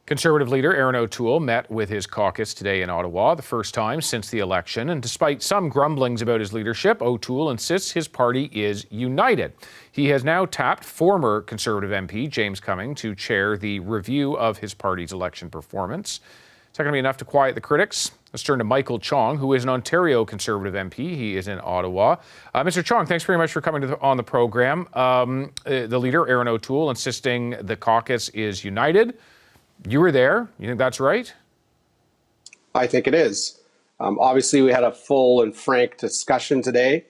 Conservative leader Erin O'Toole met with his caucus today in Ottawa, the first time since the election. And despite some grumblings about his leadership, O'Toole insists his party is united. He has now tapped former Conservative MP James Cumming to chair the review of his party's election performance. Is that going to be enough to quiet the critics? Let's turn to Michael Chong, who is an Ontario Conservative MP. He is in Ottawa. Mr. Chong, thanks very much for coming on the program. The leader, Erin O'Toole, insisting the caucus is united. You were there. You think that's right? I think it is. Obviously, we had a full and frank discussion today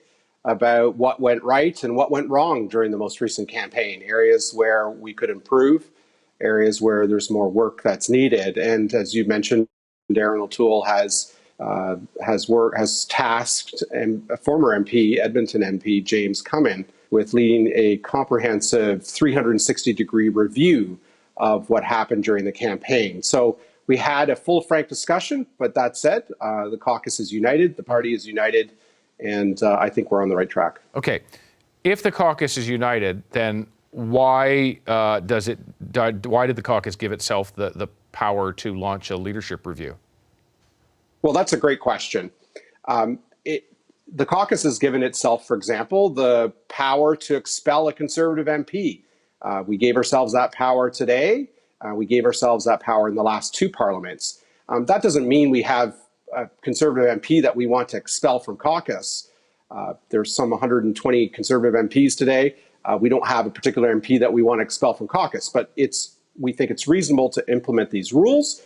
about what went right and what went wrong during the most recent campaign, areas where we could improve, areas where there's more work that's needed. And as you mentioned, Erin O'Toole has tasked a former MP, Edmonton MP James Cumming, with leading a comprehensive 360-degree review of what happened during the campaign. So we had a full, frank discussion, but that said, the caucus is united, the party is united, and I think we're on the right track. Okay. If the caucus is united, then why did the caucus give itself the power to launch a leadership review? Well, that's a great question. The caucus has given itself, for example, the power to expel a Conservative MP. We gave ourselves that power today. We gave ourselves that power in the last two parliaments. That doesn't mean we have a Conservative MP that we want to expel from caucus. There's some 120 Conservative MPs today. We don't have a particular MP that we want to expel from caucus, but we think it's reasonable to implement these rules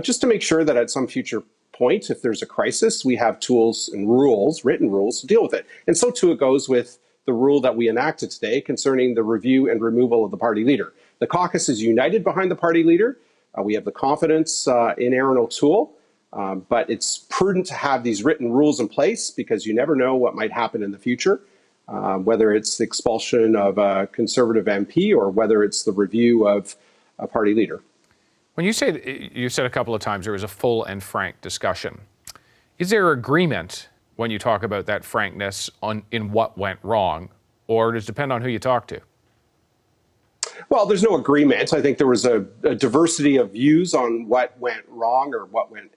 just to make sure that at some future point, if there's a crisis, we have tools and rules, written rules, to deal with it. And so too it goes with the rule that we enacted today concerning the review and removal of the party leader. The caucus is united behind the party leader. We have the confidence in Erin O'Toole, but it's prudent to have these written rules in place because you never know what might happen in the future, whether it's the expulsion of a Conservative MP or whether it's the review of a party leader. When you said a couple of times there was a full and frank discussion, is there agreement when you talk about that frankness in what went wrong, or does it depend on who you talk to? Well, there's no agreement. I think there was a diversity of views on what went wrong or what went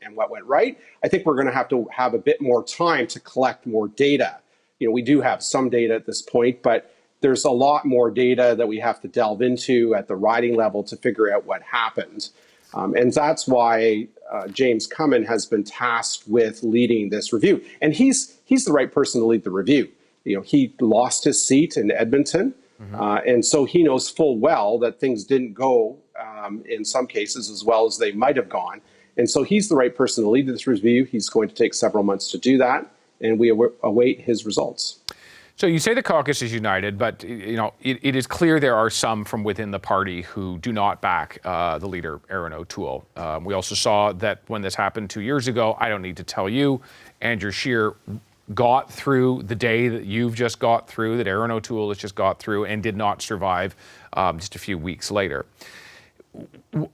right. I think we're going to have a bit more time to collect more data. We do have some data at this point, but there's a lot more data that we have to delve into at the riding level to figure out what happened. And that's why James Cumming has been tasked with leading this review. And he's the right person to lead the review. He lost his seat in Edmonton. And so he knows full well that things didn't go in some cases as well as they might have gone. And so he's the right person to lead this review. He's going to take several months to do that. And we await his results. So you say the caucus is united, but it is clear there are some from within the party who do not back the leader, Erin O'Toole. We also saw that when this happened 2 years ago, I don't need to tell you, Andrew Scheer got through the day that you've just got through, that Erin O'Toole has just got through, and did not survive just a few weeks later.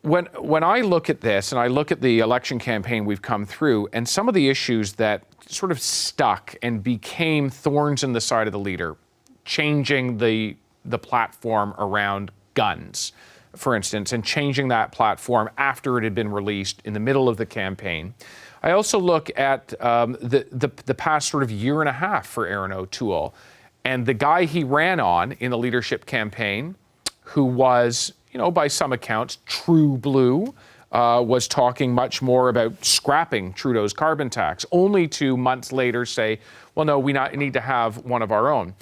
When I look at this and I look at the election campaign we've come through and some of the issues that sort of stuck and became thorns in the side of the leader, changing the platform around guns, for instance, and changing that platform after it had been released in the middle of the campaign. I also look at the past sort of year and a half for Erin O'Toole and the guy he ran on in the leadership campaign, who was, by some accounts, true blue, was talking much more about scrapping Trudeau's carbon tax, only to months later say, well, no, we need to have one of our own.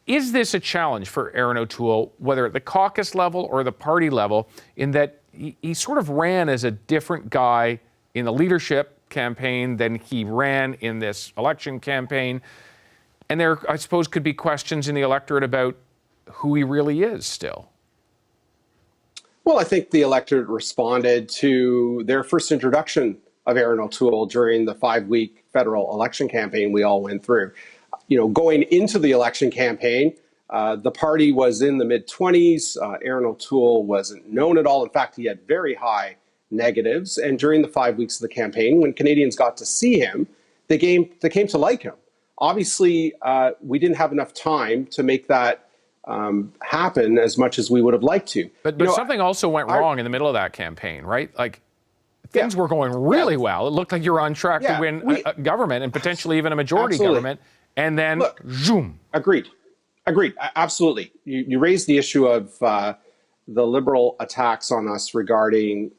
Is this a challenge for Erin O'Toole, whether at the caucus level or the party level, in that he sort of ran as a different guy in the leadership campaign than he ran in this election campaign? And there, I suppose, could be questions in the electorate about who he really is still. Well, I think the electorate responded to their first introduction of Erin O'Toole during the 5-week federal election campaign we all went through. Going into the election campaign, the party was in the mid-20s. Erin O'Toole wasn't known at all. In fact, he had very high negatives. And during the 5 weeks of the campaign, when Canadians got to see him, they came to like him. Obviously, we didn't have enough time to make that happen as much as we would have liked to. But something also went wrong in the middle of that campaign, right? Like, things were going really well. It looked like you were on track to win a government and potentially even a majority government. And then, zoom. Agreed. Absolutely. You raised the issue of the Liberal attacks on us regarding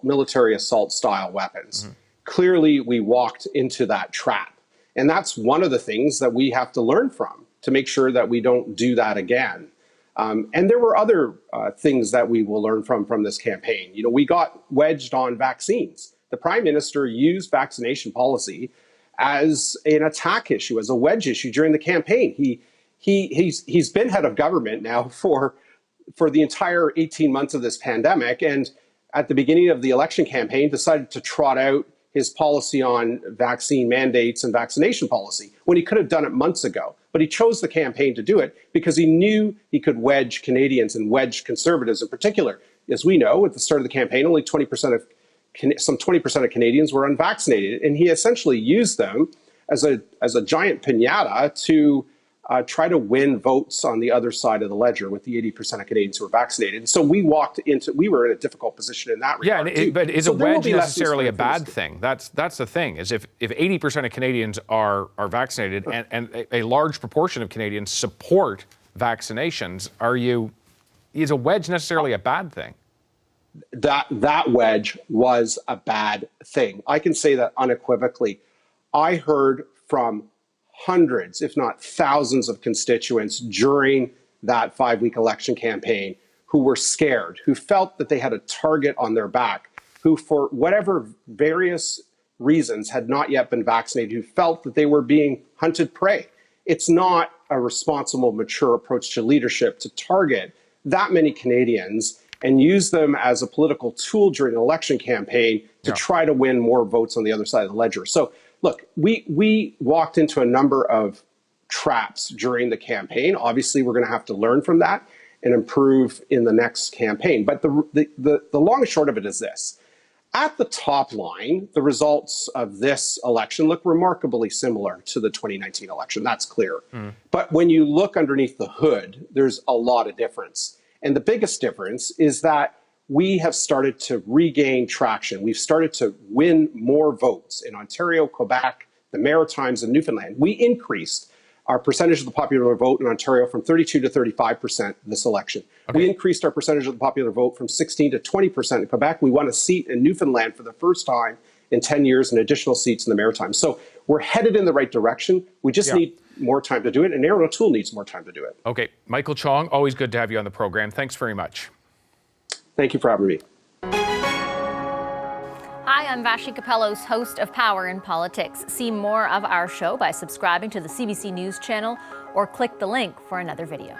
military assault style weapons. Mm-hmm. Clearly, we walked into that trap. And that's one of the things that we have to learn from to make sure that we don't do that again. And there were other things that we will learn from this campaign. We got wedged on vaccines. The Prime Minister used vaccination policy as an attack issue, as a wedge issue during the campaign. He's been head of government now for the entire 18 months of this pandemic, and at the beginning of the election campaign decided to trot out his policy on vaccine mandates and vaccination policy when he could have done it months ago. But he chose the campaign to do it because he knew he could wedge Canadians and wedge Conservatives in particular. As we know, at the start of the campaign, only 20% of Canadians were unvaccinated, and he essentially used them as a giant piñata to try to win votes on the other side of the ledger with the 80% of Canadians who were vaccinated. And so we were in a difficult position in that regard. Yeah, but is a wedge necessarily a bad thing? That's the thing, is if 80% of Canadians are vaccinated and a large proportion of Canadians support vaccinations, is a wedge necessarily a bad thing? That wedge was a bad thing. I can say that unequivocally. I heard from hundreds, if not thousands of constituents during that 5-week election campaign who were scared, who felt that they had a target on their back, who for whatever various reasons had not yet been vaccinated, who felt that they were being hunted prey. It's not a responsible, mature approach to leadership to target that many Canadians and use them as a political tool during an election campaign to try to win more votes on the other side of the ledger. So look, we walked into a number of traps during the campaign. Obviously, we're going to have to learn from that and improve in the next campaign. But the long and short of it is this. At the top line, the results of this election look remarkably similar to the 2019 election. That's clear. But when you look underneath the hood, there's a lot of difference. And the biggest difference is that we have started to regain traction. We've started to win more votes in Ontario, Quebec, the Maritimes, and Newfoundland. We increased our percentage of the popular vote in Ontario from 32 to 35% this election. Okay. We increased our percentage of the popular vote from 16 to 20% in Quebec. We won a seat in Newfoundland for the first time in 10 years and additional seats in the Maritimes. So we're headed in the right direction. We just need more time to do it, and Erin O'Toole needs more time to do it. Okay. Michael Chong, always good to have you on the program. Thanks very much. Thank you for having me. Hi, I'm Vashi Capellos, host of Power in Politics. See more of our show by subscribing to the CBC News channel or click the link for another video.